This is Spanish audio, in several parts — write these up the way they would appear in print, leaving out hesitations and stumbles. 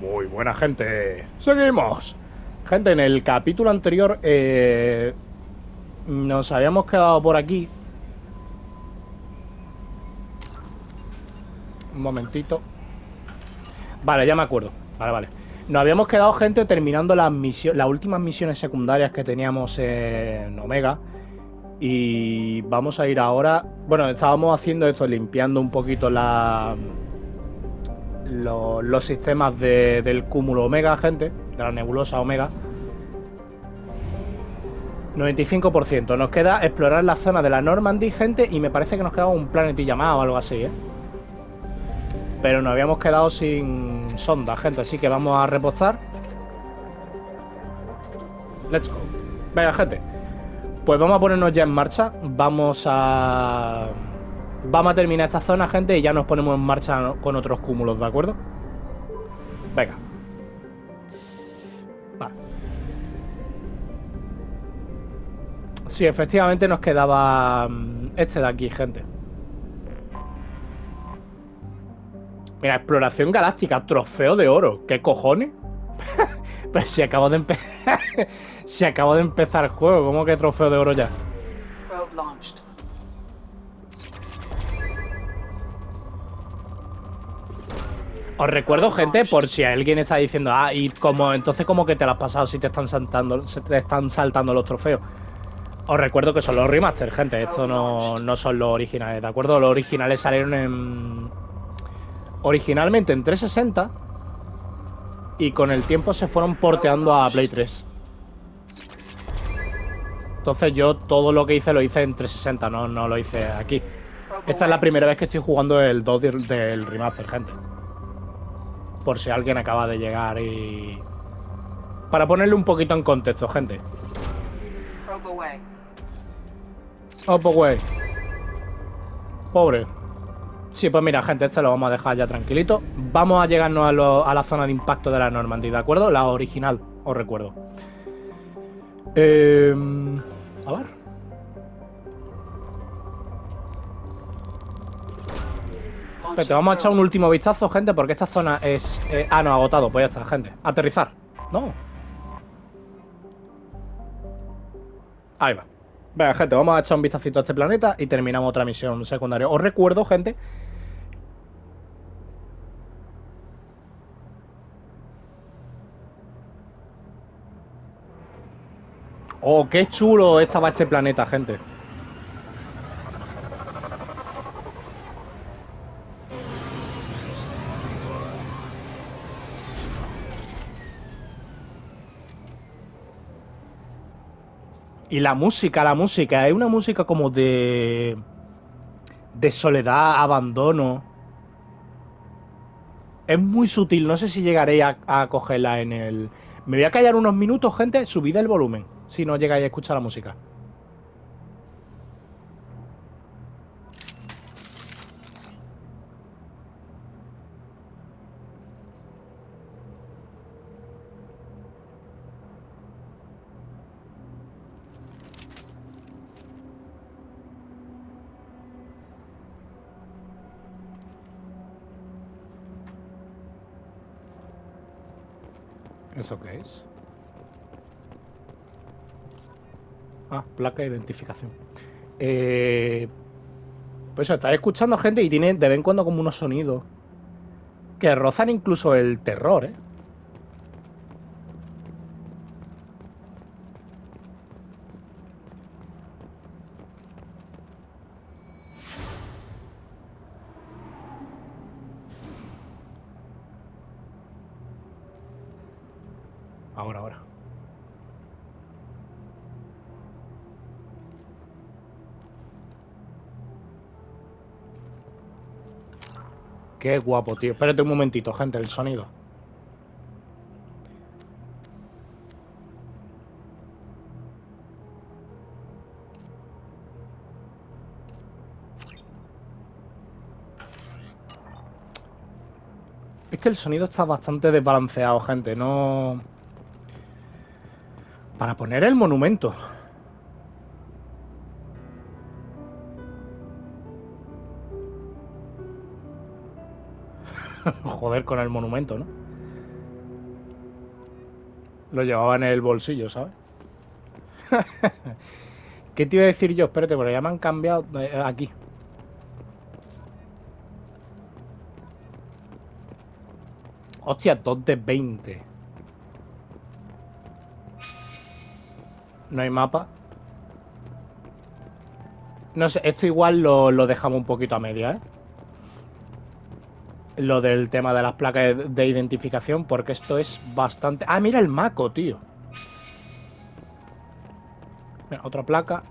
Muy buena gente. Seguimos. Gente, en el capítulo anterior nos habíamos quedado por aquí. Un momentito. Vale, ya me acuerdo. Vale. Nos habíamos quedado, gente, terminando las últimas misiones secundarias que teníamos en Omega. Y vamos a ir ahora. Bueno, estábamos haciendo esto, limpiando un poquito los sistemas del cúmulo Omega, gente. De la nebulosa Omega. 95%. Nos queda explorar la zona de la Normandy, gente, y me parece que nos queda un planetilla más o algo así, ¿eh? Pero nos habíamos quedado sin sonda, gente, así que vamos a repostar. Let's go. Venga, gente. Pues vamos a ponernos ya en marcha. Vamos a terminar esta zona, gente, y ya nos ponemos en marcha con otros cúmulos, ¿de acuerdo? Venga. Vale. Sí, efectivamente nos quedaba este de aquí, gente. Mira, exploración galáctica, trofeo de oro. ¿Qué cojones? Pero si acabo de empezar. Si acabo de empezar el juego, ¿cómo que trofeo de oro ya? Os recuerdo, gente, por si alguien está diciendo, y como entonces como que te lo has pasado si te están saltando los trofeos. Os recuerdo que son los remaster, gente. Estos no son los originales, ¿de acuerdo? Los originales salieron originalmente en 360 y con el tiempo se fueron porteando a Play 3. Entonces yo todo lo que hice lo hice en 360, no lo hice aquí. Esta es la primera vez que estoy jugando el 2 del remaster, gente. Por si alguien acaba de llegar y... Para ponerle un poquito en contexto, gente. Oh, güey. Pobre. Sí, pues mira, gente, este lo vamos a dejar ya tranquilito. Vamos a llegarnos a la zona de impacto de la Normandy, ¿de acuerdo? La original, os recuerdo. A ver. Te vamos a echar un último vistazo, gente, porque esta zona es... no, agotado, pues ya está, gente. Aterrizar. No. Ahí va. Venga, gente, vamos a echar un vistacito a este planeta y terminamos otra misión secundaria. Os recuerdo, gente... Oh, qué chulo estaba este planeta, gente. Y la música, es una música como de soledad, abandono. Es muy sutil, no sé si llegaré a cogerla en el... Me voy a callar unos minutos, gente, subid el volumen, si no llegáis a escuchar la música. ¿Eso qué es? Ah, placa de identificación. Pues eso, estáis escuchando, gente, y tiene de vez en cuando como unos sonidos que rozan incluso el terror, ¿eh? Ahora. Qué guapo, tío. Espérate un momentito, gente, el sonido. Es que el sonido está bastante desbalanceado, gente. No... Para poner el monumento. Joder con el monumento, ¿no? Lo llevaba en el bolsillo, ¿sabes? ¿Qué te iba a decir yo? Espérate, porque ya me han cambiado aquí. Hostia, 2 de 20. No hay mapa. No sé, esto igual lo dejamos un poquito a media, ¿eh? Lo del tema de las placas de identificación, porque esto es bastante... Ah, mira el maco, tío. Mira, otra placa.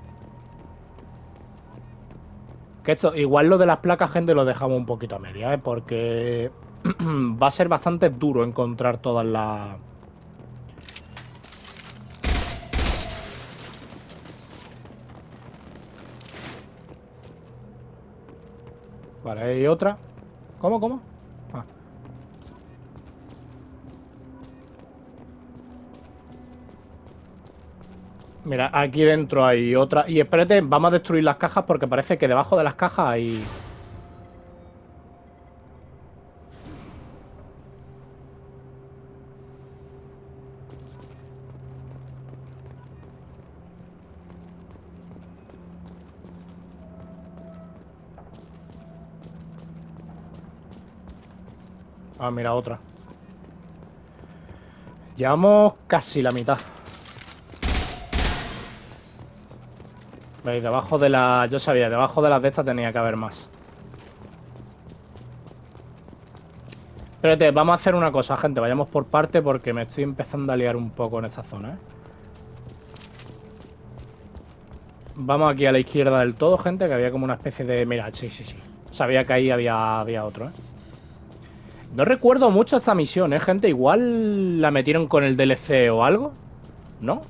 Que esto, igual lo de las placas, gente, lo dejamos un poquito a media, ¿eh? Porque va a ser bastante duro encontrar todas las... Vale, hay otra. ¿Cómo, cómo? Ah. Mira, aquí dentro hay otra. Y espérate, vamos a destruir las cajas porque parece que debajo de las cajas hay... Ah, mira, otra. Llevamos casi la mitad. ¿Veis? Debajo de la... Yo sabía, debajo de las de estas tenía que haber más. Espérate, vamos a hacer una cosa, gente. Vayamos por parte porque me estoy empezando a liar un poco en esta zona, ¿eh? Vamos aquí a la izquierda del todo, gente, que había como una especie de... Mira, sí, sí, sí. Sabía que ahí había otro, ¿eh? No recuerdo mucho esta misión, ¿eh, gente? Igual la metieron con el DLC o algo, ¿no?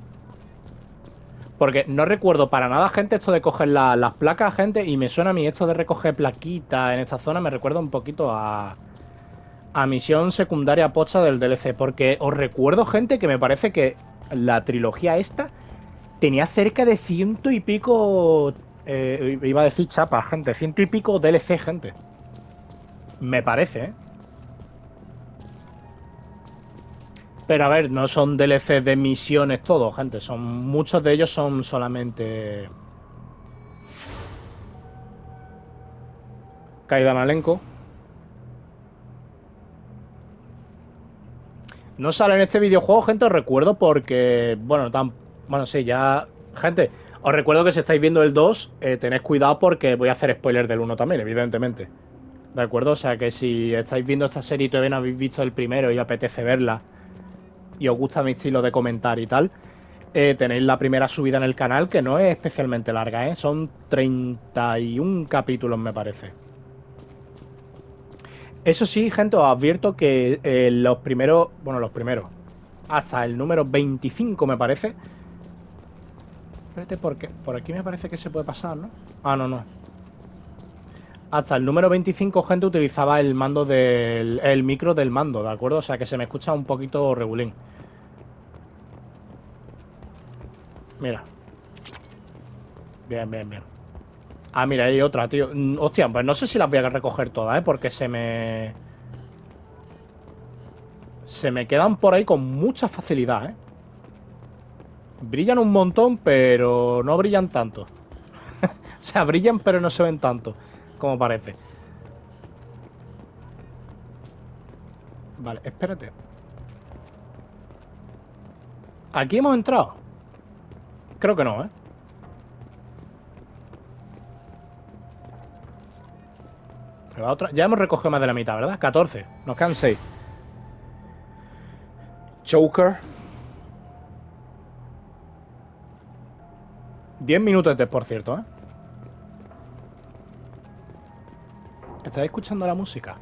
Porque no recuerdo para nada, gente, esto de coger las placas, gente, y me suena a mí esto de recoger plaquitas en esta zona, me recuerda un poquito a misión secundaria pocha del DLC, porque os recuerdo, gente, que me parece que la trilogía esta tenía cerca de ciento y pico, iba a decir chapas, gente, ciento y pico DLC, gente. Me parece, ¿eh? Pero a ver, no son DLC de misiones todos, gente. Son, muchos de ellos son solamente caída en elenco. No sale en este videojuego, gente, os recuerdo porque, bueno, bueno, sí, ya... Gente, os recuerdo que si estáis viendo el 2, tened cuidado porque voy a hacer spoiler del 1 también, evidentemente. ¿De acuerdo? O sea que si estáis viendo esta serie y todavía no habéis visto el primero y apetece verla y os gusta mi estilo de comentar y tal, tenéis la primera subida en el canal, que no es especialmente larga, ¿eh? Son 31 capítulos, me parece. Eso sí, gente, os advierto que los primeros, bueno, los primeros, hasta el número 25 me parece. Espérate, porque por aquí me parece que se puede pasar, ¿no? Ah, no, no. Hasta el número 25, gente, utilizaba el mando el micro del mando, ¿de acuerdo? O sea que se me escucha un poquito regulín. Mira. Bien, bien, bien. Ah, mira, hay otra, tío. Hostia, pues no sé si las voy a recoger todas, ¿eh? Porque se me quedan por ahí con mucha facilidad, ¿eh? Brillan un montón, pero no brillan tanto. O sea, brillan, pero no se ven tanto, como parece. Vale, espérate. ¿Aquí hemos entrado? Creo que no, ¿eh? Me va otra. Ya hemos recogido más de la mitad, ¿verdad? 14. Nos quedan 6. Joker. 10 minutos antes, por cierto, ¿eh? ¿Estáis escuchando la música?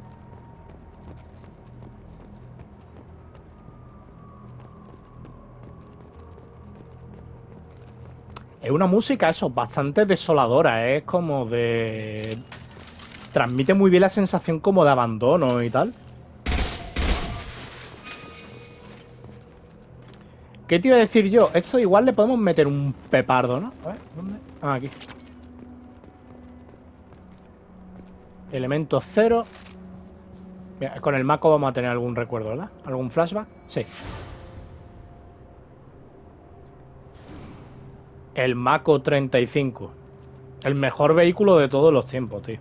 Es una música, eso, bastante desoladora. Es como de... Transmite muy bien la sensación como de abandono y tal. ¿Qué te iba a decir yo? Esto igual le podemos meter un pepardo, ¿no? A ver, ¿dónde? Ah, aquí. Elemento cero. Mira, con el Mako vamos a tener algún recuerdo, ¿verdad? ¿Algún flashback? Sí. El Mako 35. El mejor vehículo de todos los tiempos, tío.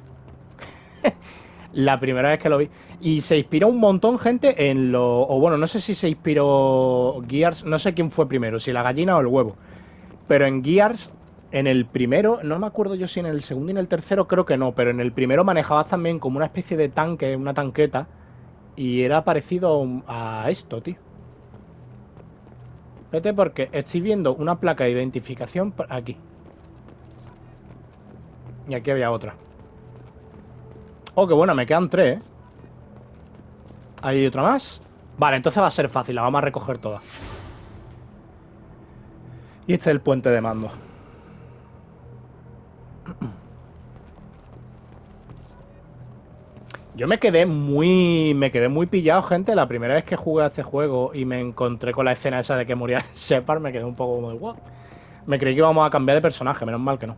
La primera vez que lo vi. Y se inspiró un montón, gente, en lo... O bueno, no sé si se inspiró Gears, no sé quién fue primero, si la gallina o el huevo. Pero en Gears, en el primero, no me acuerdo yo si en el segundo y en el tercero, creo que no, pero en el primero manejabas también como una especie de tanque, una tanqueta, y era parecido a esto, tío. Vete porque estoy viendo una placa de identificación aquí. Y aquí había otra. Oh, qué buena, me quedan 3, ¿eh? Hay otra más. Vale, entonces va a ser fácil, la vamos a recoger todas. Y este es el puente de mando. Yo me quedé muy pillado, gente. La primera vez que jugué a este juego y me encontré con la escena esa de que moría Shepard, me quedé un poco como de what. Me creí que íbamos a cambiar de personaje, menos mal que no.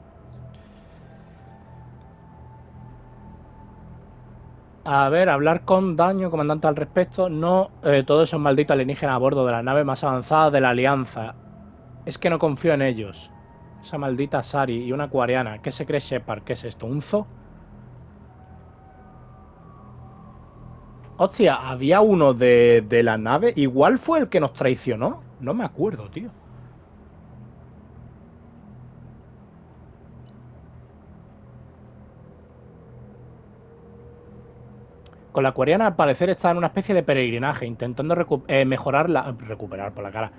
A ver, hablar con Daño, comandante, al respecto. No, todos esos malditos alienígenas a bordo de la nave más avanzada de la Alianza. Es que no confío en ellos. Esa maldita Sari y una acuariana. ¿Qué se cree Shepard? ¿Qué es esto? ¿Un zoo? Hostia, había uno de la nave. Igual fue el que nos traicionó. No me acuerdo, tío. Con la acuariana al parecer está en una especie de peregrinaje, intentando recuperar por la cara.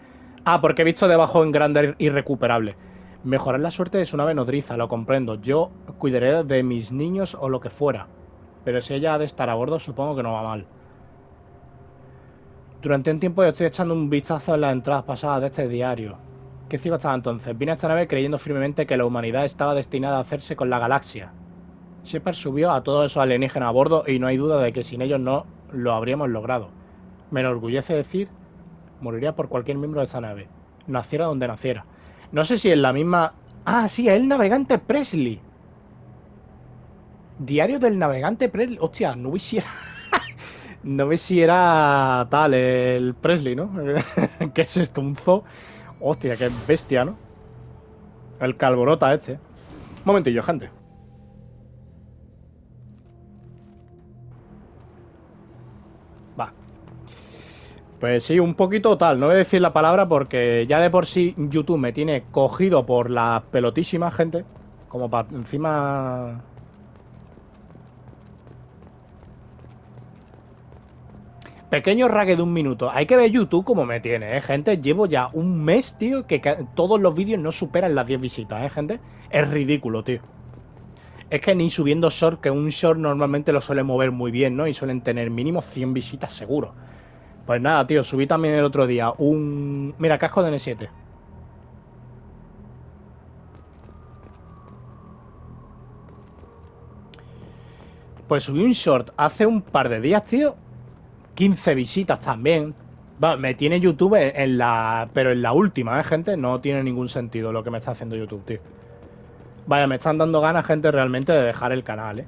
Ah, porque he visto debajo en grande irrecuperable. Mejorar la suerte de su nave nodriza, lo comprendo. Yo cuidaré de mis niños o lo que fuera. Pero si ella ha de estar a bordo, supongo que no va mal. Durante un tiempo estoy echando un vistazo en las entradas pasadas de este diario. ¿Qué ciego estaba entonces? Vine a esta nave creyendo firmemente que la humanidad estaba destinada a hacerse con la galaxia. Shepard subió a todos esos alienígenas a bordo y no hay duda de que sin ellos no lo habríamos logrado. Me enorgullece decir, moriría por cualquier miembro de esa nave, naciera donde naciera. No sé si es la misma... Ah, sí, es el navegante Presley. Diario del navegante Presley. Hostia, no vi si era... no vi si era tal, el Presley, ¿no? ¿Qué es esto? Un zoo. Hostia, qué bestia, ¿no? El calborota este. Un momentillo, gente. Va. Pues sí, un poquito tal. No voy a decir la palabra porque ya de por sí YouTube me tiene cogido por la pelotísima, gente. Como para encima... Pequeño rague de un minuto. Hay que ver YouTube como me tiene, gente. Llevo ya un mes, tío, que todos los vídeos no superan las 10 visitas, gente. Es ridículo, tío. Es que ni subiendo short, que un short normalmente lo suele mover muy bien, ¿no? Y suelen tener mínimo 100 visitas seguro. Pues nada, tío, subí también el otro día un... Mira, casco de N7. Pues subí un short hace un par de días, tío. 15 visitas también. Va, me tiene YouTube en la... Pero en la última, gente. No tiene ningún sentido lo que me está haciendo YouTube, tío. Vaya, me están dando ganas, gente, realmente de dejar el canal,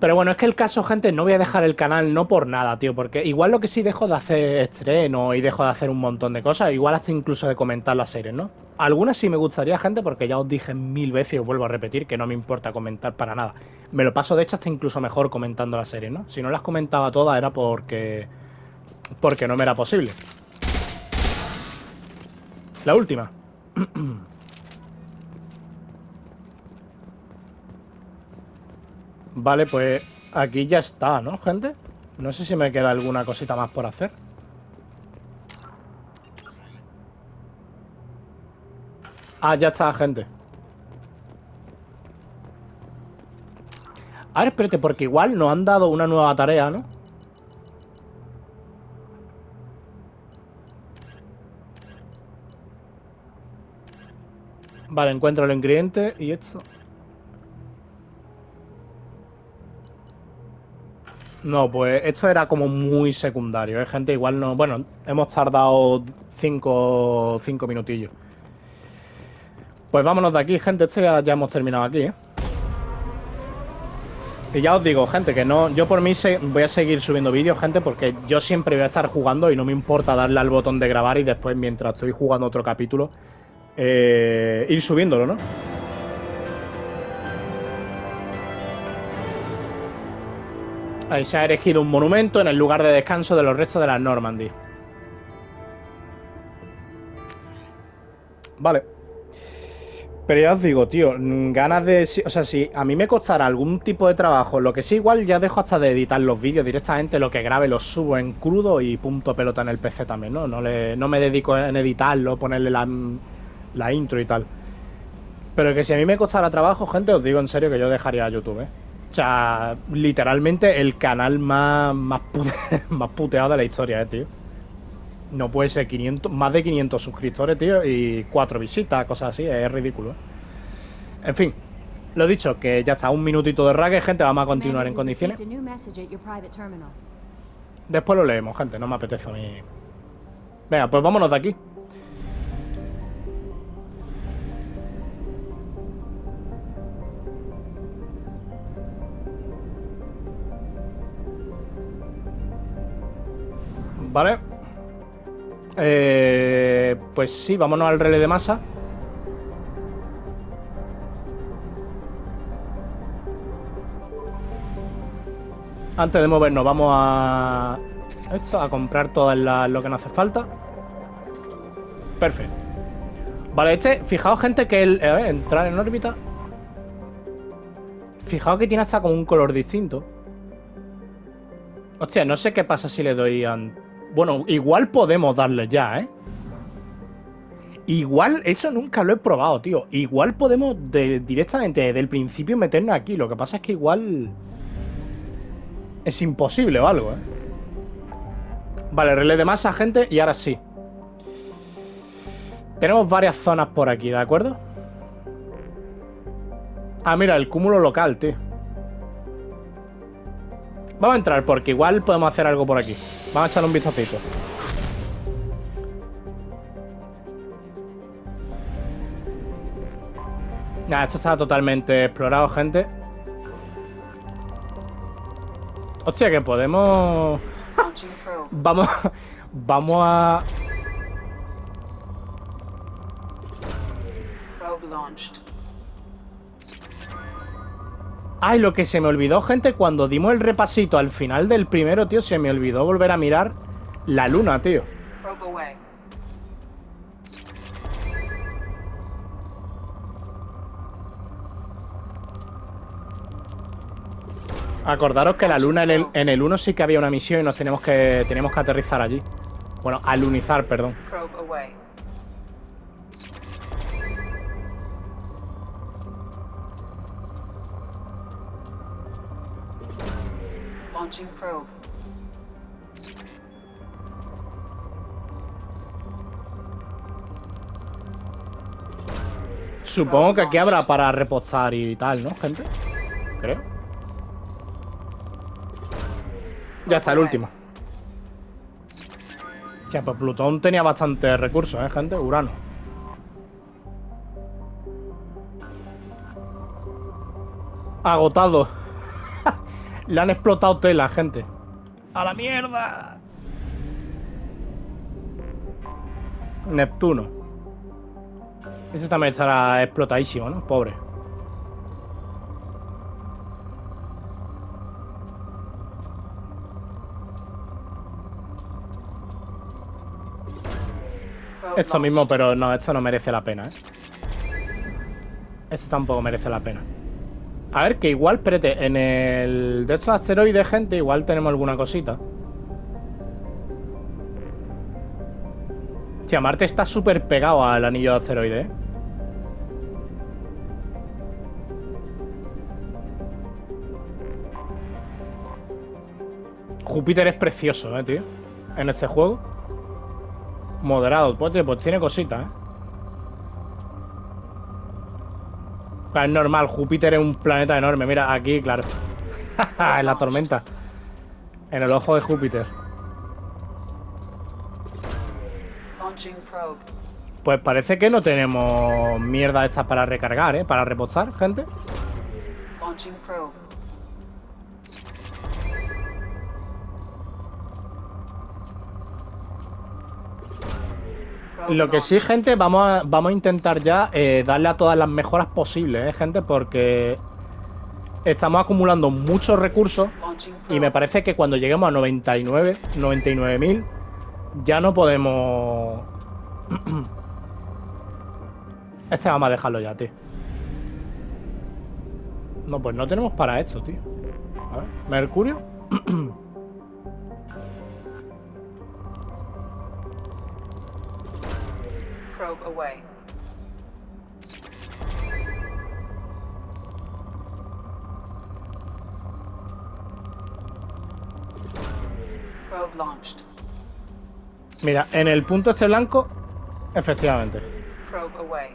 Pero bueno, es que el caso, gente, no voy a dejar el canal no por nada, tío. Porque igual lo que sí dejo de hacer estreno y dejo de hacer un montón de cosas. Igual hasta incluso de comentar las series, ¿no? Algunas sí me gustaría, gente, porque ya os dije 1000 veces y os vuelvo a repetir que no me importa comentar para nada. Me lo paso, de hecho, hasta incluso mejor comentando las series, ¿no? Si no las comentaba todas era porque no me era posible. La última. Vale, pues aquí ya está, ¿no, gente? No sé si me queda alguna cosita más por hacer. Ah, ya está, gente. A ver, espérate, porque igual nos han dado una nueva tarea, ¿no? Vale, encuentro el ingrediente y esto... No, pues esto era como muy secundario, gente. Igual no... Bueno, hemos tardado 5 minutillos. Pues vámonos de aquí, gente. Esto ya hemos terminado aquí, Y ya os digo, gente, que no... Yo por mí voy a seguir subiendo vídeos, gente, porque yo siempre voy a estar jugando y no me importa darle al botón de grabar y después, mientras estoy jugando otro capítulo, ir subiéndolo, ¿no? Ahí se ha erigido un monumento en el lugar de descanso de los restos de la Normandy. Vale. Pero ya os digo, tío, ganas de... O sea, si a mí me costara algún tipo de trabajo, lo que sí, igual ya dejo hasta de editar los vídeos directamente, lo que grabe lo subo en crudo y punto pelota en el PC también, ¿no? No me dedico en editarlo, ponerle la intro y tal. Pero que si a mí me costara trabajo, gente, os digo en serio que yo dejaría YouTube, ¿eh? O sea, literalmente el canal más puteado de la historia, tío. No puede ser 500, más de 500 suscriptores, tío, y 4 visitas, cosas así, es ridículo, ¿eh? En fin, lo dicho, que ya está, un minutito de rague, gente, vamos a continuar en condiciones. Después lo leemos, gente, no me apetece a mí. Venga, pues vámonos de aquí. Vale. Pues sí, vámonos al relé de masa. Antes de movernos vamos a comprar todo lo que nos hace falta. Perfecto. Vale, fijaos, gente, que entrar en órbita. Fijaos que tiene hasta como un color distinto. Hostia, no sé qué pasa si le doy a... Bueno, igual podemos darle ya, ¿eh? Igual, eso nunca lo he probado, tío. Igual podemos directamente desde el principio meternos aquí. Lo que pasa es que igual... es imposible o algo, ¿eh? Vale, relé de masa, gente, y ahora sí. Tenemos varias zonas por aquí, ¿de acuerdo? Ah, mira, el cúmulo local, tío. Vamos a entrar porque igual podemos hacer algo por aquí. Vamos a echarle un vistacito. Nada, esto está totalmente explorado, gente. Hostia, que podemos... Vamos a... Ay, lo que se me olvidó, gente, cuando dimos el repasito al final del primero, tío, se me olvidó volver a mirar la luna, tío. Acordaros que la luna en el 1 sí que había una misión y nos teníamos que aterrizar allí. Bueno, alunizar, perdón. Supongo que aquí habrá para repostar y tal, ¿no, gente? Creo. Ya está, el último. Ya, pues Plutón tenía bastantes recursos, gente. Urano. Agotado. Le han explotado tela, gente. ¡A la mierda! Neptuno. Ese también estará explotadísimo, ¿no? Pobre. Esto mismo, pero no, esto no merece la pena, ¿eh? Este tampoco merece la pena. A ver, que igual, espérate, en el de estos asteroides, gente, igual tenemos alguna cosita. Hostia, Marte está súper pegado al anillo de asteroides, ¿eh? Júpiter es precioso, tío. En este juego. Moderado, pues tiene cositas, ¿eh? Es normal, Júpiter es un planeta enorme. Mira, aquí, claro. En la tormenta. En el ojo de Júpiter. Pues parece que no tenemos mierda estas para recargar, ¿eh? Para repostar, gente. Lo que sí, gente, vamos a intentar ya darle a todas las mejoras posibles, gente, porque estamos acumulando muchos recursos y me parece que cuando lleguemos a 99.000 ya no podemos... Este vamos a dejarlo ya, tío. No, pues no tenemos para esto, tío. A ver, Mercurio. Probe away. Probe launched. Mira, en el punto este blanco, efectivamente. Probe away.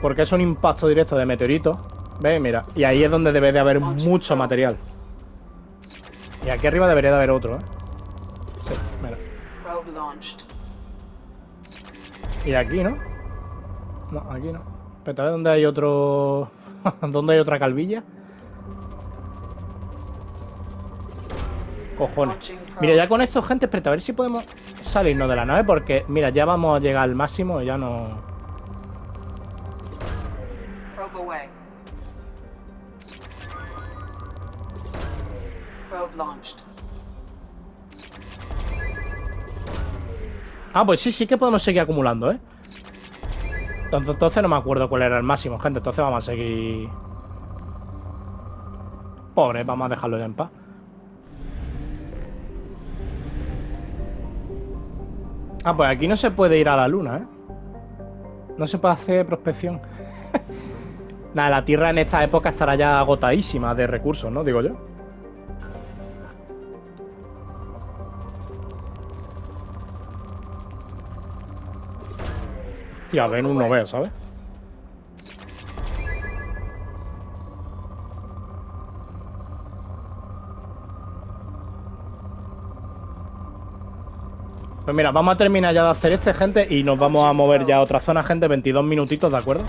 Porque es un impacto directo de meteorito. ¿Ves? Mira, y ahí es donde debe de haber mucho material. Y aquí arriba debería de haber otro, ¿eh? Sí, mira. Probe launched. Y aquí, ¿no? No, aquí no. Espera, a ver dónde hay otro... ¿Dónde hay otra calvilla? Cojones. Mira, ya con esto, gente, espera, a ver si podemos salirnos de la nave. Porque, mira, ya vamos a llegar al máximo y ya no... Probe away. Probe launched. Ah, pues sí, sí que podemos seguir acumulando, ¿eh? Entonces no me acuerdo cuál era el máximo, gente. Entonces vamos a seguir... Pobre, vamos a dejarlo ya en paz. Ah, pues aquí no se puede ir a la luna, ¿eh? No se puede hacer prospección. Nada, la Tierra en esta época estará ya agotadísima de recursos, ¿no? Digo yo. Hostia, Venus no veo, ¿sabes? Pues mira, vamos a terminar ya de hacer este, gente, y nos vamos a mover ya a otra zona, gente. 22 minutitos, ¿de acuerdo?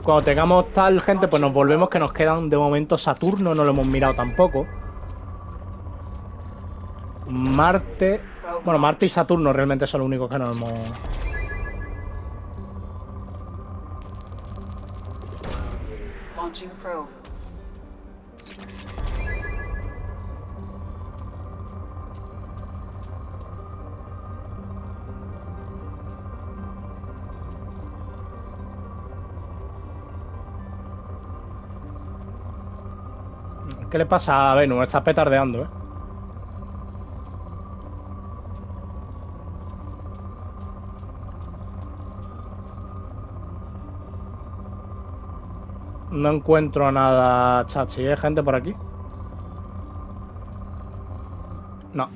Cuando tengamos tal, gente, pues nos volvemos, que nos quedan de momento Saturno, no lo hemos mirado tampoco. Marte... Bueno, Marte y Saturno realmente son los únicos que no hemos... Launching probe. ¿Qué le pasa a Venus? Está petardeando, ¿eh? No encuentro nada chachi, ¿eh, gente, por aquí? No.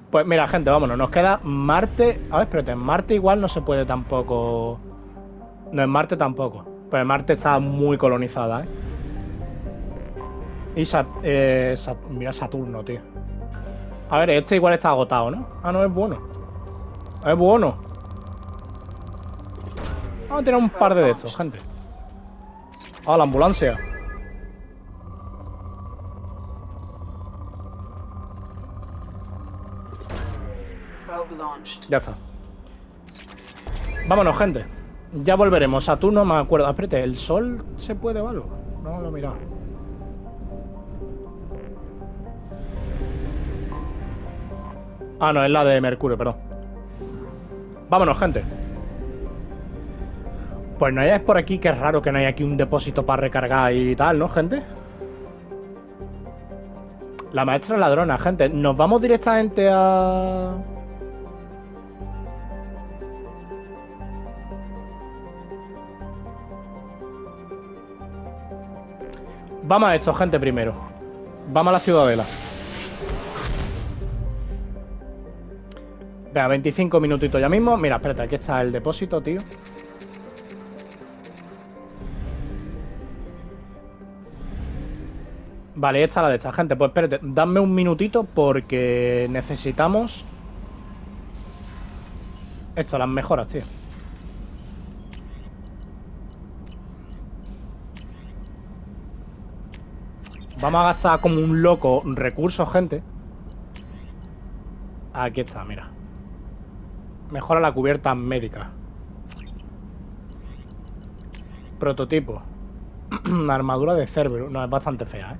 Pues mira, gente, vámonos. Nos queda Marte... A ver, espérate. En Marte igual no se puede tampoco... No, en Marte tampoco. Pues Marte está muy colonizada, ¿eh? Y mira Saturno, tío. A ver, este igual está agotado, ¿no? Ah, no, es bueno. Es bueno. Vamos a tener un par de estos, gente. Ah, la ambulancia. Ya está. Vámonos, gente. Ya volveremos. Saturno, me acuerdo. Espérate, ¿el Sol se puede o algo? No lo he mirado. Ah, no, es la de Mercurio, perdón. Vámonos, gente. Pues no hayáis por aquí, que es raro que no haya aquí un depósito para recargar y tal, ¿no, gente? La maestra ladrona, gente. Nos vamos directamente a... Vamos a esto, gente, primero. Vamos a la ciudadela. Venga, 25 minutitos ya mismo. Mira, espérate, aquí está el depósito, tío. Vale, esta es la de esta, gente. Pues espérate, dadme un minutito porque necesitamos... Esto, las mejoras, tío. Vamos a gastar como un loco recursos, gente. Aquí está, mira. Mejora la cubierta médica. Prototipo. Armadura de Cerbero. No, es bastante fea, ¿eh?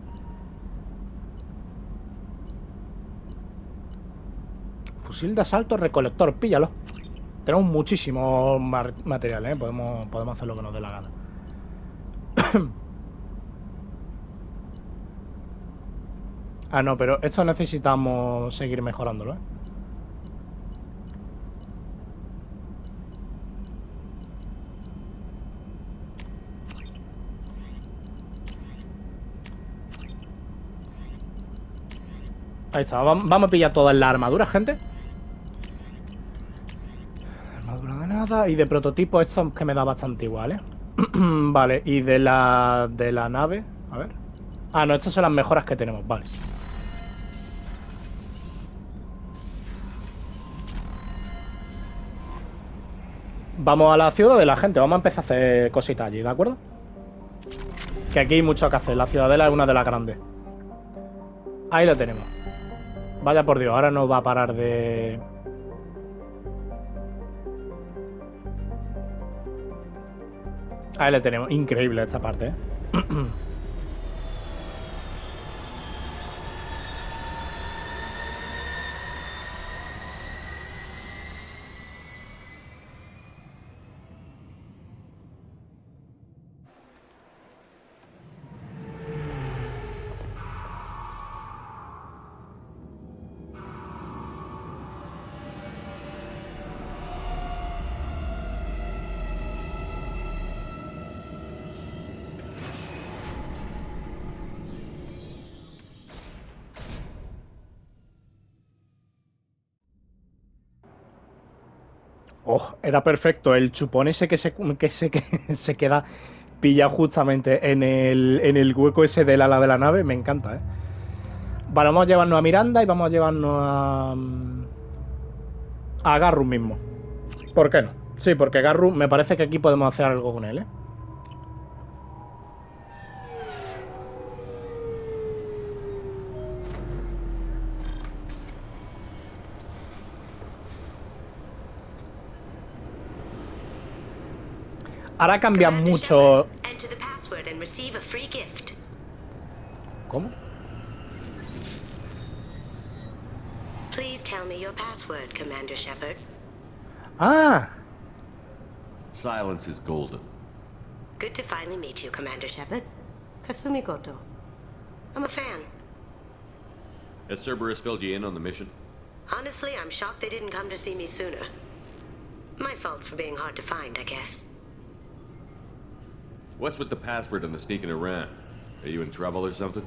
Fusil de asalto recolector, píllalo. Tenemos muchísimo material, ¿eh? Podemos hacer lo que nos dé la gana. Ah, no, pero esto necesitamos seguir mejorándolo, ¿eh? Ahí está, vamos a pillar todas las armaduras, gente. Armadura de nada. Y de prototipo esto que me da bastante igual, ¿eh? Vale, y de la nave. A ver. Ah, no, estas son las mejoras que tenemos, vale. Vamos a la ciudad de la gente, vamos a empezar a hacer cositas allí, ¿de acuerdo? Que aquí hay mucho que hacer, la ciudadela es una de las grandes. Ahí la tenemos. Vaya por Dios, ahora no va a parar de... Ahí la tenemos, increíble esta parte, ¿eh? Oh, era perfecto. El chupón ese que se queda pillado justamente en el hueco ese del ala de la nave. Me encanta, ¿eh? Vale, vamos a llevarnos a Miranda y vamos a llevarnos a Garrus mismo. ¿Por qué no? Sí, porque Garrus me parece que aquí podemos hacer algo con él, ¿eh? Ahora cambia mucho... ¿Cómo? Please tell me your password, Commander Shepard. Ah, Silence is golden. Good to finally meet you, Commander Shepard. Kasumi Goto. I'm a fan. Has Cerberus filled you in on the mission? Honestly, I'm shocked they didn't come to see me sooner. My fault for being hard to find, I guess. What's with the password and the sneaking around? Are you in trouble or something?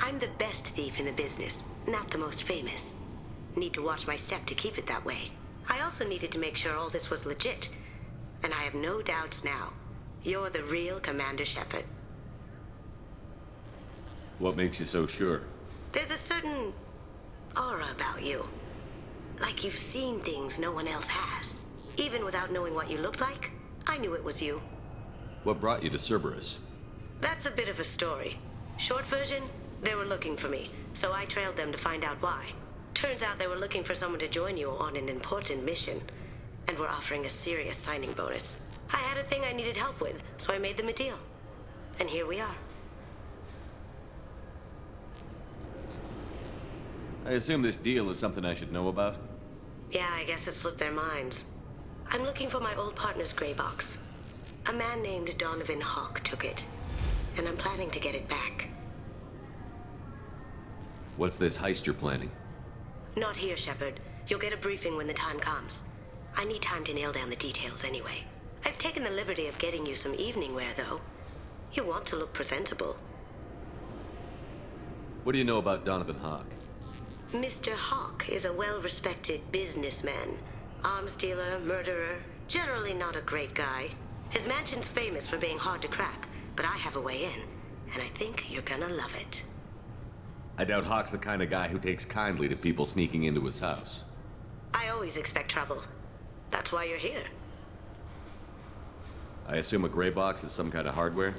I'm the best thief in the business, not the most famous. Need to watch my step to keep it that way. I also needed to make sure all this was legit. And I have no doubts now. You're the real Commander Shepard. What makes you so sure? There's a certain aura about you. Like you've seen things no one else has. Even without knowing what you looked like, I knew it was you. What brought you to Cerberus? That's a bit of a story. Short version, they were looking for me, so I trailed them to find out why. Turns out they were looking for someone to join you on an important mission, and were offering a serious signing bonus. I had a thing I needed help with, so I made them a deal. And here we are. I assume this deal is something I should know about? Yeah, I guess it slipped their minds. I'm looking for my old partner's gray box. A man named Donovan Hawk took it, and I'm planning to get it back. What's this heist you're planning? Not here, Shepard. You'll get a briefing when the time comes. I need time to nail down the details anyway. I've taken the liberty of getting you some evening wear, though. You want to look presentable. What do you know about Donovan Hawk? Mr. Hawk is a well-respected businessman. Arms dealer, murderer, generally not a great guy. His mansion's famous for being hard to crack, but I have a way in, and I think you're gonna love it. I doubt Hawk's the kind of guy who takes kindly to people sneaking into his house. I always expect trouble. That's why you're here. I assume a gray box is some kind of hardware?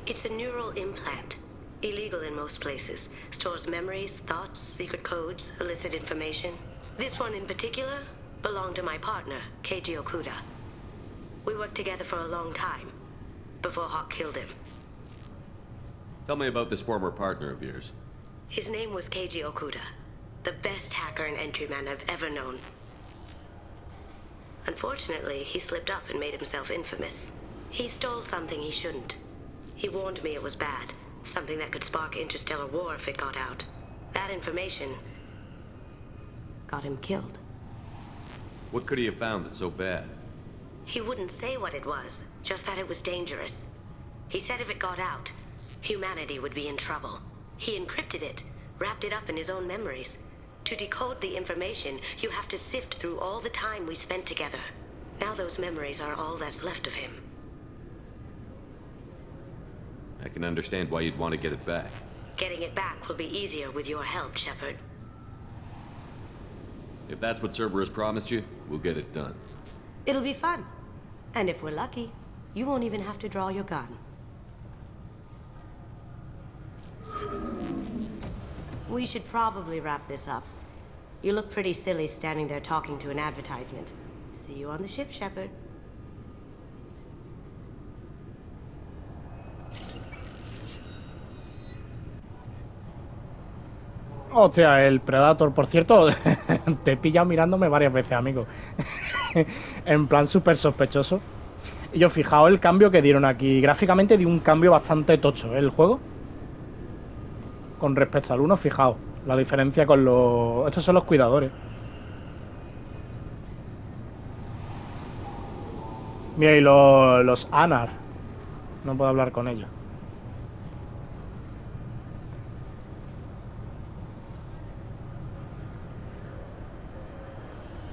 It's a neural implant. Illegal in most places. Stores memories, thoughts, secret codes, illicit information. This one in particular belonged to my partner, Keiji Okuda. We worked together for a long time, before Hawk killed him. Tell me about this former partner of yours. His name was Keiji Okuda, the best hacker and entryman I've ever known. Unfortunately, he slipped up and made himself infamous. He stole something he shouldn't. He warned me it was bad, something that could spark interstellar war if it got out. That information got him killed. What could he have found that's so bad? He wouldn't say what it was, just that it was dangerous. He said if it got out, humanity would be in trouble. He encrypted it, wrapped it up in his own memories. To decode the information, you have to sift through all the time we spent together. Now those memories are all that's left of him. I can understand why you'd want to get it back. Getting it back will be easier with your help, Shepard. If that's what Cerberus promised you, we'll get it done. It'll be fun. And if we're lucky, you won't even have to draw your gun. We should probably wrap this up. You look pretty silly standing there talking to an advertisement. See you on the ship, Shepard. Hostia, el Predator, por cierto, te he pillado mirándome varias veces, amigo. En plan súper sospechoso. Y yo, fijaos el cambio que dieron aquí. Gráficamente dio un cambio bastante tocho, ¿eh? El juego. Con respecto al 1, fijaos. La diferencia con los... Estos son los cuidadores. Mira, y los Anar. No puedo hablar con ellos.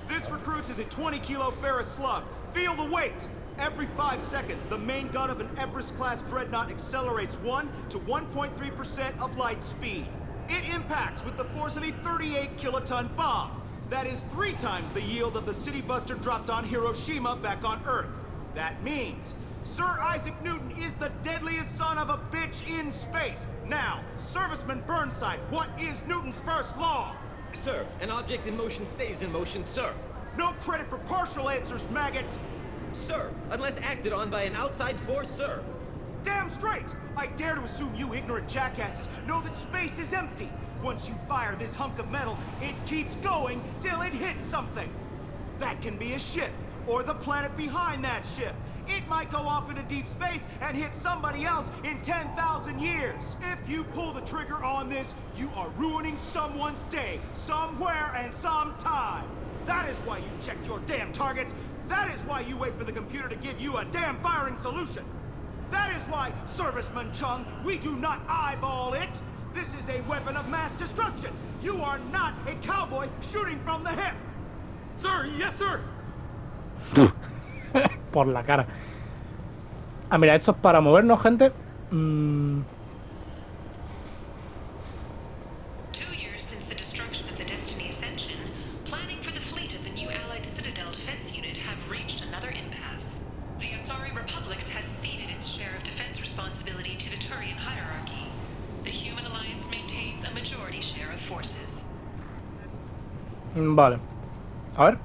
This recruits is a 20-kilo ferrous slug. Feel the weight! Every 5 seconds, the main gun of an Everest-class dreadnought accelerates 1 to 1.3% of light speed. It impacts with the force of a 38-kiloton bomb. That is 3 times the yield of the city buster dropped on Hiroshima back on Earth. That means Sir Isaac Newton is the deadliest son of a bitch in space. Now, Serviceman Burnside, what is Newton's first law? Sir, an object in motion stays in motion, sir. No credit for partial answers, maggot! Sir, unless acted on by an outside force, sir. Damn straight! I dare to assume you ignorant jackasses know that space is empty. Once you fire this hunk of metal, it keeps going till it hits something. That can be a ship, or the planet behind that ship. It might go off into deep space and hit somebody else in 10,000 years. If you pull the trigger on this, you are ruining someone's day, somewhere and sometime. That is why you check your damn targets. That is why you wait for the computer to give you a damn firing solution. That is why, Serviceman Chung, we do not eyeball it. This is a weapon of mass destruction. You are not a cowboy shooting from the hip. Sir, yes, sir. Por la cara. Ah, mira, esto es para movernos, gente. 2 years since the destruction of the Destiny Ascension, planning for the fleet of the new Allied Citadel Defense Unit have reached another impasse. The Asari Republics has ceded its share of defense responsibility to the Turian hierarchy. The Human Alliance maintains a majority share of forces. Vale. A ver.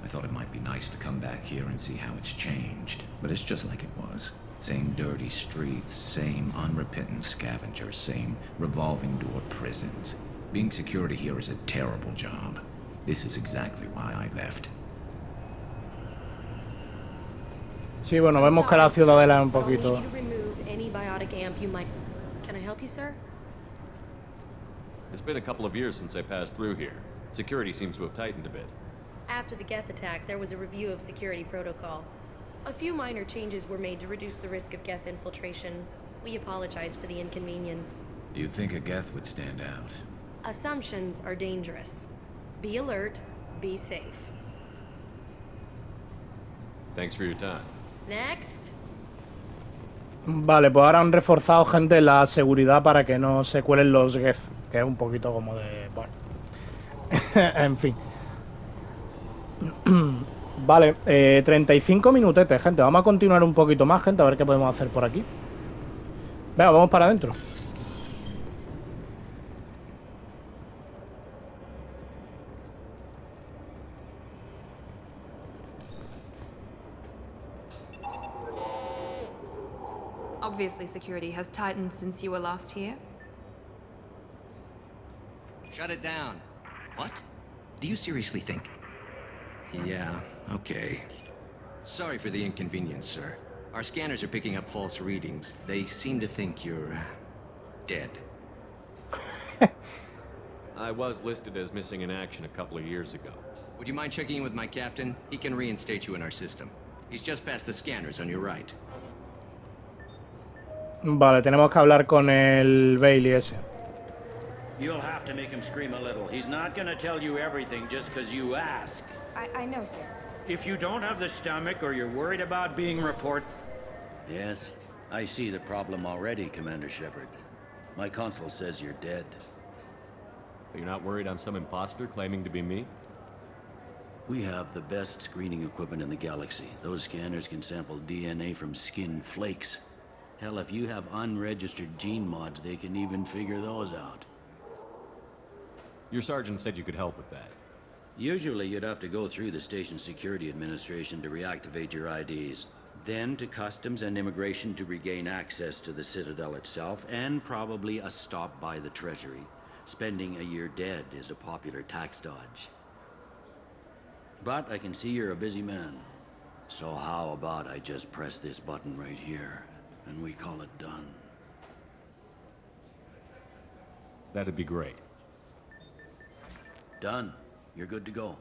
I thought it might be nice to come back here and see how it's changed, but it's just like it was. Same dirty streets, same unrepentant scavengers, same revolving door prisons. Being security here is a terrible job. This is exactly why I left. Sí, bueno, vemos que la ciudadela es un poquito... I'll need you to remove any biotic amp you might... Can I help you, sir? It's been a couple of years since I passed through here. Security seems to have tightened a bit. After the Geth attack, there was a review of security protocol. A few minor changes were made to reduce the risk of Geth infiltration. We apologize for the inconvenience. You'd think a Geth would stand out. Assumptions are dangerous. Be alert, be safe. Thanks for your time. Next. Vale, pues ahora han reforzado, gente, la seguridad para que no se cuelen los Geth, que es un poquito como de... Bueno. En fin. Vale, 35 minutetes, gente. Vamos a continuar un poquito más, gente, a ver qué podemos hacer por aquí. Venga, vamos para adentro. Obviously, security has tightened since you were last here. Shut it down. What? Do you seriously think? Yeah, okay. Sorry for the inconvenience, sir. Our scanners are picking up false readings. They seem to think you're dead. I was listed as missing in action a couple of years ago. Would you mind checking in with my captain? He can reinstate you in our system. He's just past the scanners on your right. Vale, tenemos que hablar con el Bailey ese. You'll have to make him scream a little. He's not gonna tell you everything just because you ask. I know, sir. If you don't have the stomach or you're worried about being reported... Yes, I see the problem already, Commander Shepard. My console says you're dead. But you're not worried I'm some imposter claiming to be me? We have the best screening equipment in the galaxy. Those scanners can sample DNA from skin flakes. Hell, if you have unregistered gene mods, they can even figure those out. Your sergeant said you could help with that. Usually you'd have to go through the station security administration to reactivate your IDs. Then to customs and immigration to regain access to the Citadel itself, and probably a stop by the Treasury. Spending a year dead is a popular tax dodge. But I can see you're a busy man. So how about I just press this button right here, and we call it done? That'd be great. Done. You're good to go.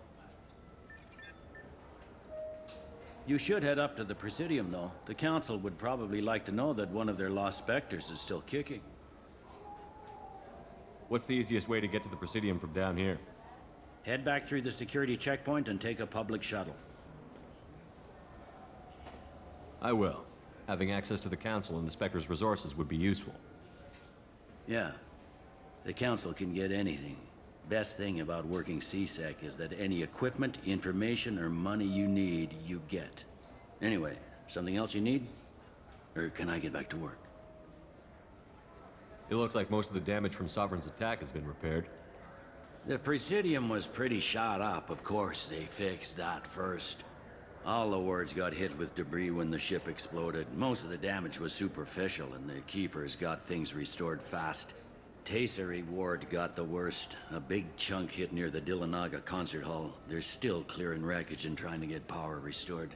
You should head up to the Presidium, though. The Council would probably like to know that one of their lost specters is still kicking. What's the easiest way to get to the Presidium from down here? Head back through the security checkpoint and take a public shuttle. I will. Having access to the Council and the Spectre's resources would be useful. Yeah. The Council can get anything. Best thing about working CSEC is that any equipment, information, or money you need, you get. Anyway, something else you need? Or can I get back to work? It looks like most of the damage from Sovereign's attack has been repaired. The Presidium was pretty shot up. Of course, they fixed that first. All the wards got hit with debris when the ship exploded. Most of the damage was superficial, and the Keepers got things restored fast. Tasery Ward got the worst. A big chunk hit near the Dillanaga concert hall. They're still clearing wreckage and trying to get power restored.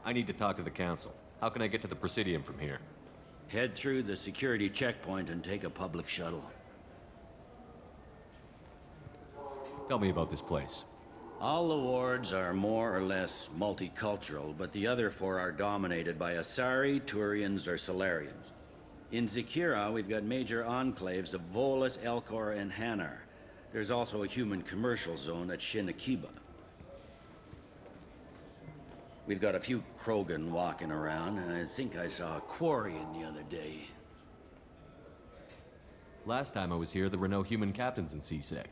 I need to talk to the Council. How can I get to the Presidium from here? Head through the security checkpoint and take a public shuttle. Tell me about this place. All the wards are more or less multicultural, but the other four are dominated by Asari, Turians, or Solarians. In Zakira, we've got major enclaves of Volus, Elcor, and Hanar. There's also a human commercial zone at Shinakiba. We've got a few Krogan walking around, and I think I saw a Quarian the other day. Last time I was here, there were no human captains in CSEC.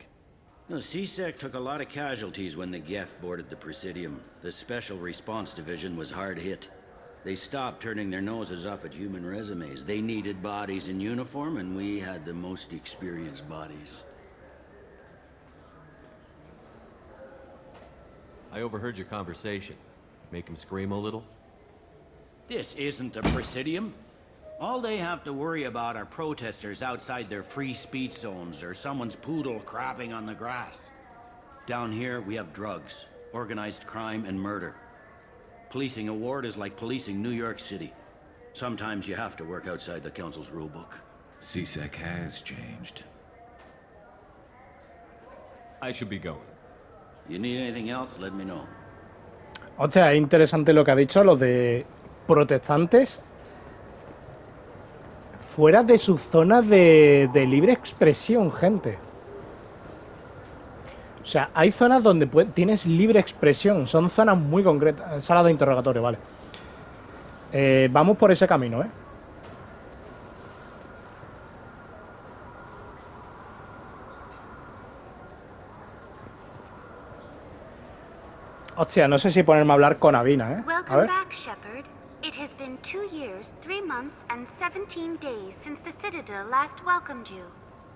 No, CSEC took a lot of casualties when the Geth boarded the Presidium. The Special Response Division was hard hit. They stopped turning their noses up at human resumes. They needed bodies in uniform, and we had the most experienced bodies. I overheard your conversation. Make him scream a little? This isn't a Presidium. All they have to worry about are protesters outside their free speech zones or someone's poodle crapping on the grass. Down here, we have drugs, organized crime, and murder. Policing a ward is like policing New York City. Sometimes you have to work outside the Council's rulebook. CSEC has changed. I should be going. You need anything else, let me know. O sea, es interesante lo que ha dicho, lo de protestantes fuera de su zona de libre expresión, gente. O sea, hay zonas donde tienes libre expresión, son zonas muy concretas. Sala de interrogatorio, vale. Vamos por ese camino, ¿eh? Hostia, no sé si ponerme a hablar con Avina, ¿eh? A Welcome ver. back, Shepard. It has been 2 years, 3 months, and 17 days since the Citadel last welcomed you.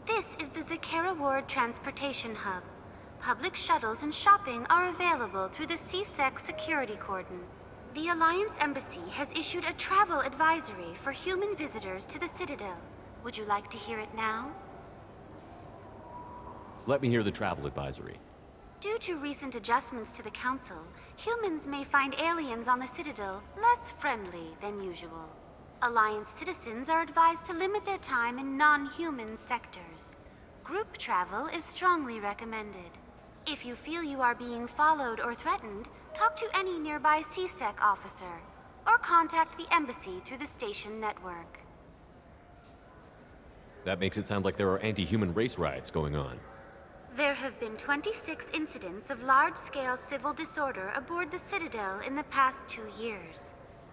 This is the Zakera Ward Transportation Hub. Public shuttles and shopping are available through the CSEC security cordon. The Alliance Embassy has issued a travel advisory for human visitors to the Citadel. Would you like to hear it now? Let me hear the travel advisory. Due to recent adjustments to the Council, humans may find aliens on the Citadel less friendly than usual. Alliance citizens are advised to limit their time in non-human sectors. Group travel is strongly recommended. If you feel you are being followed or threatened, talk to any nearby CSEC officer, or contact the embassy through the station network. That makes it sound like there are anti-human race riots going on. There have been 26 incidents of large-scale civil disorder aboard the Citadel in the past 2 years.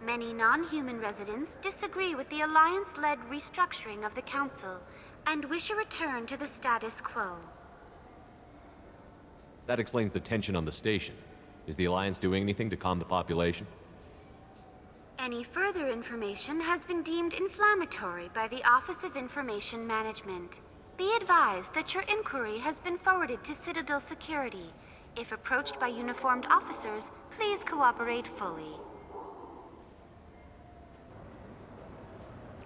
Many non-human residents disagree with the Alliance-led restructuring of the Council and wish a return to the status quo. That explains the tension on the station. Is the Alliance doing anything to calm the population? Any further information has been deemed inflammatory by the Office of Information Management. Be advised that your inquiry has been forwarded to Citadel Security. If approached by uniformed officers, please cooperate fully.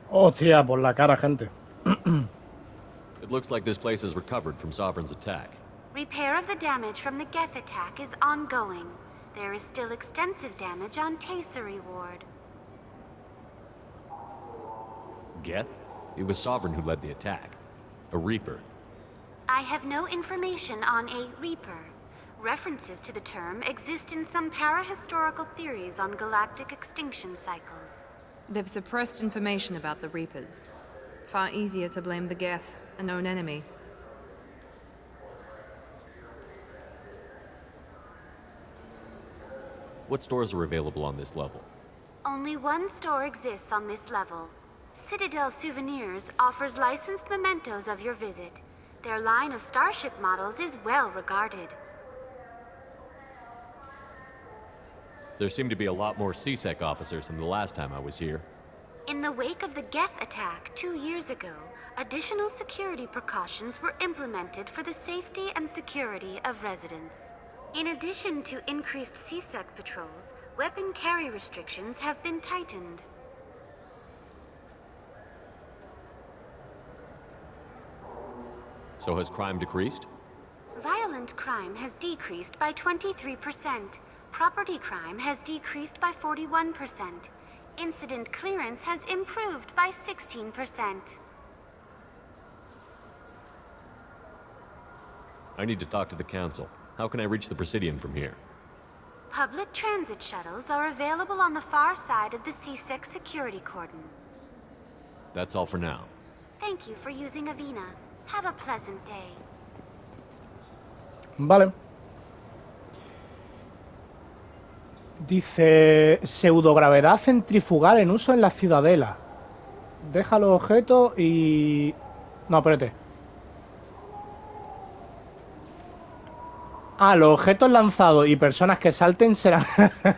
Hostia, por la cara, gente. It looks like this place has recovered from Sovereign's attack. Repair of the damage from the Geth attack is ongoing. There is still extensive damage on Tasery Ward. Geth? It was Sovereign who led the attack. A Reaper. I have no information on a Reaper. References to the term exist in some parahistorical theories on galactic extinction cycles. They've suppressed information about the Reapers. Far easier to blame the Geth, a known enemy. What stores are available on this level? Only one store exists on this level. Citadel Souvenirs offers licensed mementos of your visit. Their line of starship models is well regarded. There seem to be a lot more CSEC officers than the last time I was here. In the wake of the Geth attack 2 years ago, additional security precautions were implemented for the safety and security of residents. In addition to increased CSEC patrols, weapon carry restrictions have been tightened. So has crime decreased? Violent crime has decreased by 23%. Property crime has decreased by 41%. Incident clearance has improved by 16%. I need to talk to the Council. How can I reach the Presidium from here? Public transit shuttles are available on the far side of the CSEC security cordon. That's all for now. Thank you for using Avina. Have a pleasant day. Vale. Dice pseudogravedad centrifugal en uso en la ciudadela. Deja los objetos y... No, espérate. Ah, los objetos lanzados y personas que salten serán...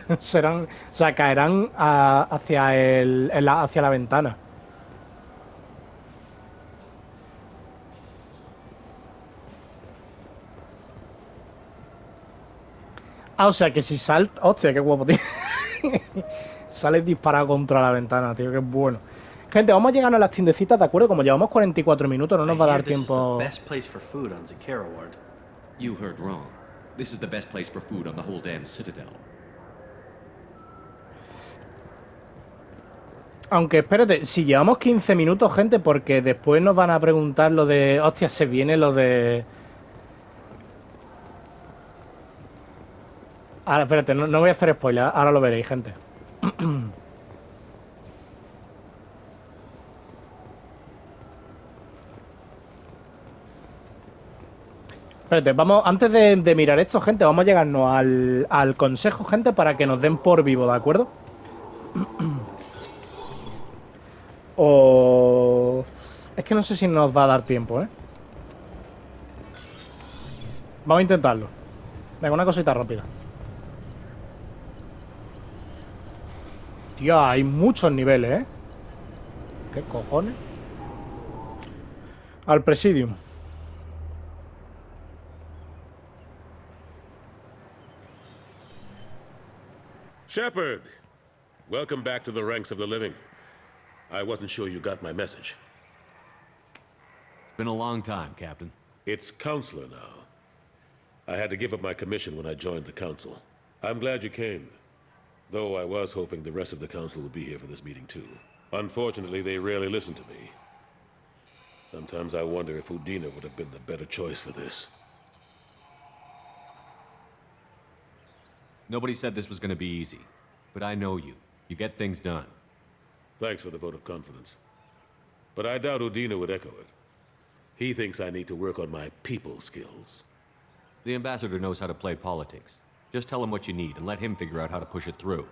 o sea, caerán hacia la ventana. Ah, o sea que si salta... Hostia, qué guapo, tío. Sale disparado contra la ventana, tío, qué bueno. Gente, vamos a llegar a las tiendecitas, ¿de acuerdo? Como llevamos 44 minutos, no nos va a dar tiempo... You heard wrong. This is the best place for food on the whole damn Citadel. Aunque espérate, si llevamos 15 minutos, gente, porque después nos van a preguntar lo de... Hostia, se viene lo de... Ahora, espérate, no voy a hacer spoiler, ahora lo veréis, gente. Espérate, vamos, antes de mirar esto, gente, vamos a llegarnos al consejo, gente, para que nos den por vivo, ¿de acuerdo? O... Es que no sé si nos va a dar tiempo, ¿eh? Vamos a intentarlo. Venga, una cosita rápida. Tío, hay muchos niveles, ¿eh? ¿Qué cojones? Al Presidium. Shepard, Welcome back to the ranks of the living. I wasn't sure you got my message. It's been a long time, Captain. It's Counselor now. I had to give up my commission when I joined the Council. I'm glad you came. Though I was hoping the rest of the Council would be here for this meeting too. Unfortunately, they rarely listen to me. Sometimes I wonder if Udina would have been the better choice for this. Nobody said this was going to be easy. But I know you. You get things done. Thanks for the vote of confidence. But I doubt Udina would echo it. He thinks I need to work on my people skills. The ambassador knows how to play politics. Just tell him what you need and let him figure out how to push it through.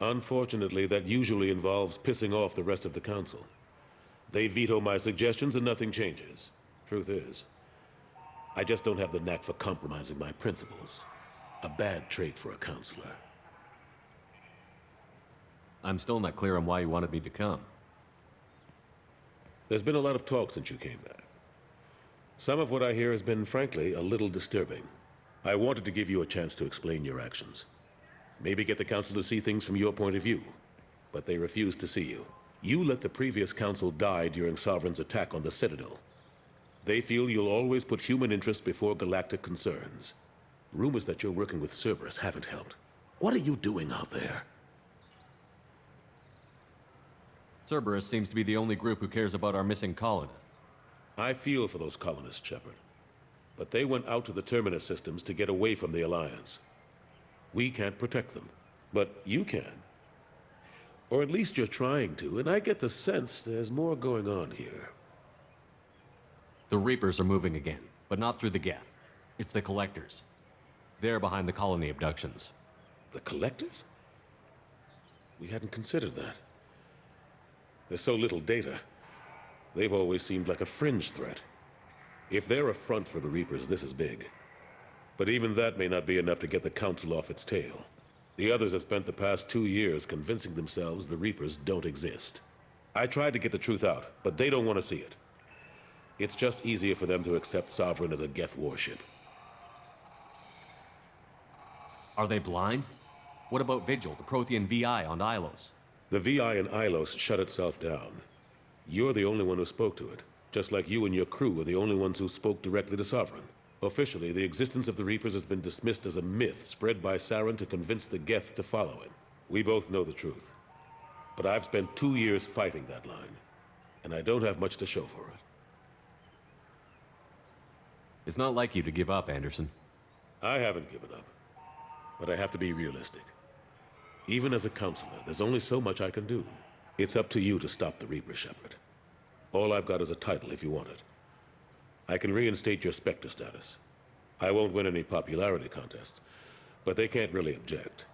Unfortunately, that usually involves pissing off the rest of the Council. They veto my suggestions and nothing changes. Truth is, I just don't have the knack for compromising my principles. A bad trait for a counselor. I'm still not clear on why you wanted me to come. There's been a lot of talk since you came back. Some of what I hear has been, frankly, a little disturbing. I wanted to give you a chance to explain your actions. Maybe get the Council to see things from your point of view. But they refused to see you. You let the previous Council die during Sovereign's attack on the Citadel. They feel you'll always put human interest before galactic concerns. Rumors that you're working with Cerberus haven't helped. What are you doing out there? Cerberus seems to be the only group who cares about our missing colonists. I feel for those colonists, Shepard. But they went out to the Terminus systems to get away from the Alliance. We can't protect them, but you can. Or at least you're trying to, and I get the sense there's more going on here. The Reapers are moving again, but not through the Geth. It's the Collectors. They're behind the colony abductions. The Collectors? We hadn't considered that. There's so little data. They've always seemed like a fringe threat. If they're a front for the Reapers, this is big. But even that may not be enough to get the Council off its tail. The others have spent the past 2 years convincing themselves the Reapers don't exist. I tried to get the truth out, but they don't want to see it. It's just easier for them to accept Sovereign as a Geth warship. Are they blind? What about Vigil, the Prothean VI on Ilos? The VI in Ilos shut itself down. You're the only one who spoke to it, just like you and your crew are the only ones who spoke directly to Sovereign. Officially, the existence of the Reapers has been dismissed as a myth spread by Saren to convince the Geth to follow him. We both know the truth. But I've spent 2 years fighting that line, and I don't have much to show for it. It's not like you to give up, Anderson. I haven't given up, but I have to be realistic. Even as a counselor, there's only so much I can do. It's up to you to stop the Reaper, Shepard. All I've got is a title if you want it. I can reinstate your Spectre status. I won't win any popularity contests, but they can't really object.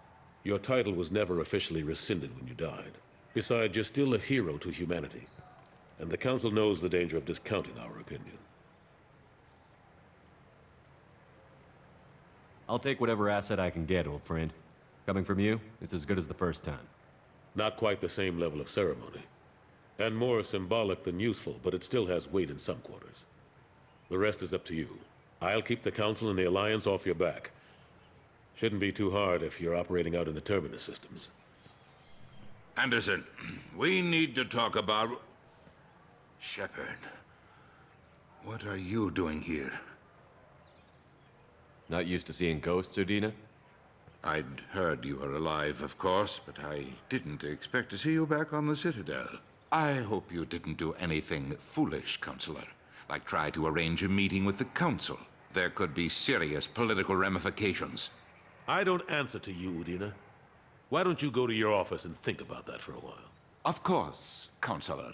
Your title was never officially rescinded when you died. Besides, you're still a hero to humanity, and the Council knows the danger of discounting our opinion. I'll take whatever asset I can get, old friend. Coming from you, it's as good as the first time. Not quite the same level of ceremony. And more symbolic than useful, but it still has weight in some quarters. The rest is up to you. I'll keep the Council and the Alliance off your back. Shouldn't be too hard if you're operating out in the Terminus systems. Anderson, we need to talk about... Shepard, what are you doing here? Not used to seeing ghosts, Udina? I'd heard you were alive, of course, but I didn't expect to see you back on the Citadel. I hope you didn't do anything foolish, Counselor, like try to arrange a meeting with the Council. There could be serious political ramifications. I don't answer to you, Udina. Why don't you go to your office and think about that for a while? Of course, Counselor.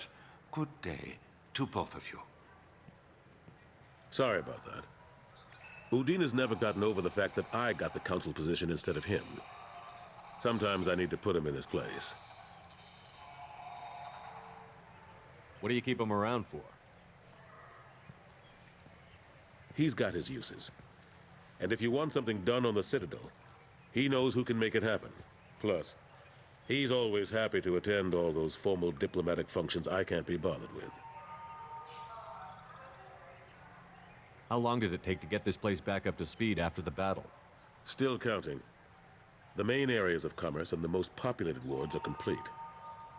Good day to both of you. Sorry about that. Udina's never gotten over the fact that I got the Council position instead of him. Sometimes I need to put him in his place. What do you keep him around for? He's got his uses. And if you want something done on the Citadel, he knows who can make it happen. Plus, he's always happy to attend all those formal diplomatic functions I can't be bothered with. How long did it take to get this place back up to speed after the battle? Still counting. The main areas of commerce and the most populated wards are complete.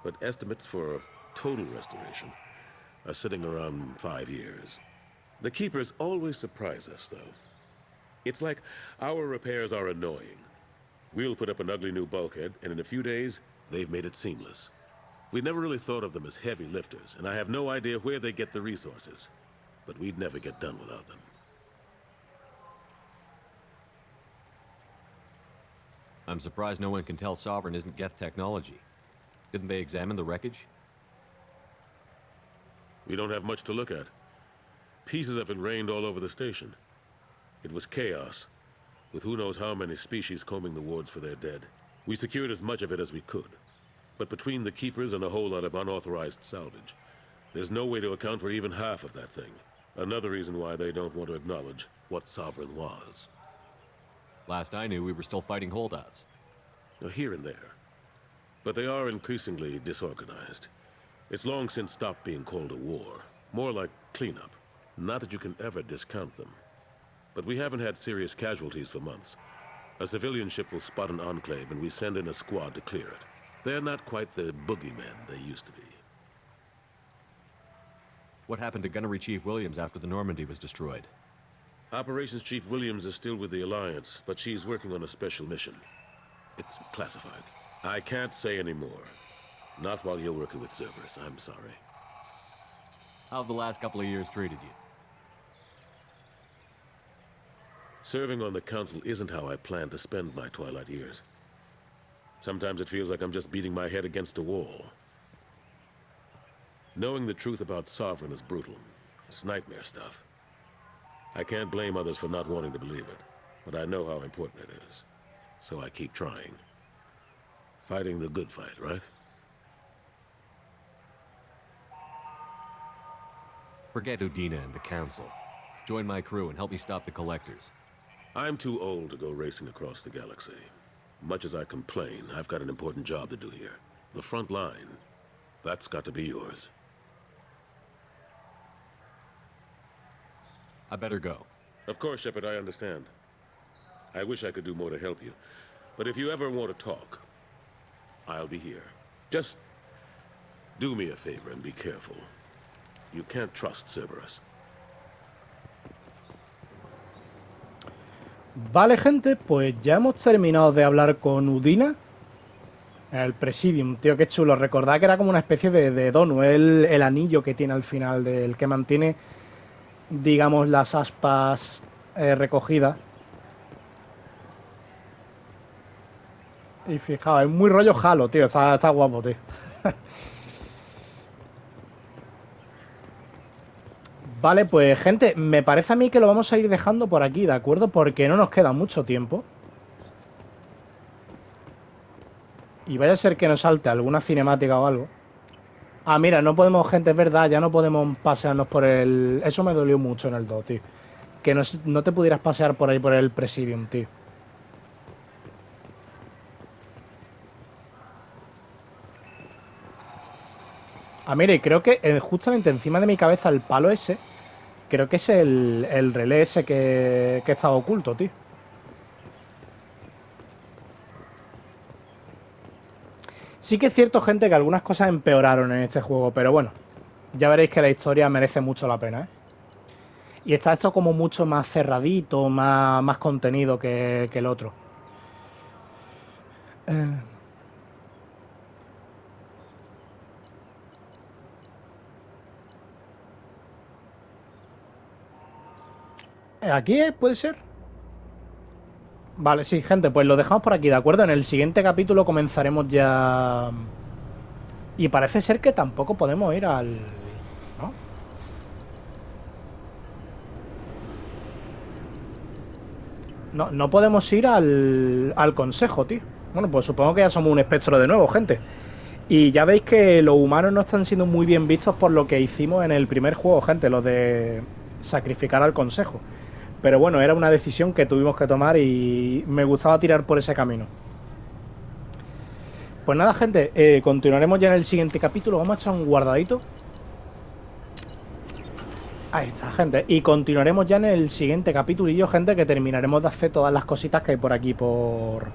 But estimates for total restoration are sitting around 5 years. The keepers always surprise us, though. It's like our repairs are annoying. We'll put up an ugly new bulkhead, and in a few days, they've made it seamless. We never really thought of them as heavy lifters, and I have no idea where they get the resources. But we'd never get done without them. I'm surprised no one can tell Sovereign isn't Geth technology. Didn't they examine the wreckage? We don't have much to look at. Pieces of it rained all over the station. It was chaos, with who knows how many species combing the wards for their dead. We secured as much of it as we could. But between the keepers and a whole lot of unauthorized salvage, there's no way to account for even half of that thing. Another reason why they don't want to acknowledge what Sovereign was. Last I knew, we were still fighting holdouts. Here and there. But they are increasingly disorganized. It's long since stopped being called a war. More like cleanup. Not that you can ever discount them. But we haven't had serious casualties for months. A civilian ship will spot an enclave and we send in a squad to clear it. They're not quite the boogeymen they used to be. What happened to Gunnery Chief Williams after the Normandy was destroyed? Operations Chief Williams is still with the Alliance, but she's working on a special mission. It's classified. I can't say any more. Not while you're working with Cerberus, I'm sorry. How have the last couple of years treated you? Serving on the Council isn't how I plan to spend my twilight years. Sometimes it feels like I'm just beating my head against a wall. Knowing the truth about Sovereign is brutal. It's nightmare stuff. I can't blame others for not wanting to believe it, but I know how important it is. So I keep trying. Fighting the good fight, right? Forget Udina and the Council. Join my crew and help me stop the Collectors. I'm too old to go racing across the galaxy. Much as I complain, I've got an important job to do here. The front line. That's got to be yours. I better go. Of course, Shepard, I understand. I wish I could do more to help you. But if you ever want to talk, I'll be here. Just do me a favor and be careful. You can't trust Cerberus. Vale, gente, pues ya hemos terminado de hablar con Udina. El Presidium, tío, qué chulo. Recordad que era como una especie de donut, el anillo que tiene al final, del que mantiene, digamos, las aspas recogidas. Y fijaos, es muy rollo Halo, tío. Está guapo, tío. Vale, pues gente, me parece a mí que lo vamos a ir dejando por aquí, ¿de acuerdo? Porque no nos queda mucho tiempo. Y vaya a ser que nos salte alguna cinemática o algo. Ah, mira, no podemos, gente, es verdad, ya no podemos pasearnos por el... Eso me dolió mucho en el 2, tío. Que no te pudieras pasear por ahí por el Presidium, tío. Ah, mire, creo que justamente encima de mi cabeza el palo ese, creo que es el relé ese que estaba oculto, tío. Sí que es cierto, gente, que algunas cosas empeoraron en este juego, pero bueno, ya veréis que la historia merece mucho la pena, ¿eh? Y está esto como mucho más cerradito, más contenido que el otro. ¿Aquí puede ser? Vale, sí, gente, pues lo dejamos por aquí, ¿de acuerdo? En el siguiente capítulo comenzaremos ya... Y parece ser que tampoco podemos ir al... ¿no? No podemos ir al consejo, tío. Bueno, pues supongo que ya somos un espectro de nuevo, gente. Y ya veis que los humanos no están siendo muy bien vistos por lo que hicimos en el primer juego, gente, lo de sacrificar al consejo. Pero bueno, era una decisión que tuvimos que tomar y me gustaba tirar por ese camino. Pues nada, gente, continuaremos ya en el siguiente capítulo. Vamos a echar un guardadito. Ahí está, gente. Y continuaremos ya en el siguiente capítulo y yo, gente, que terminaremos de hacer todas las cositas que hay por aquí, por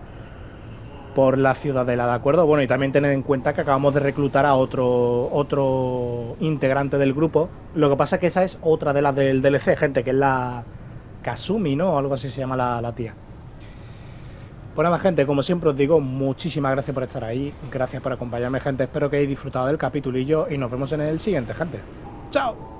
por la ciudadela, ¿de acuerdo? Bueno, y también tened en cuenta que acabamos de reclutar a otro integrante del grupo. Lo que pasa es que esa es otra de las del DLC, gente, que es la Kasumi, ¿no? O algo así se llama la tía. Pues nada, gente, como siempre os digo, muchísimas gracias por estar ahí. Gracias por acompañarme, gente. Espero que hayáis disfrutado del capitulillo y nos vemos en el siguiente, gente. ¡Chao!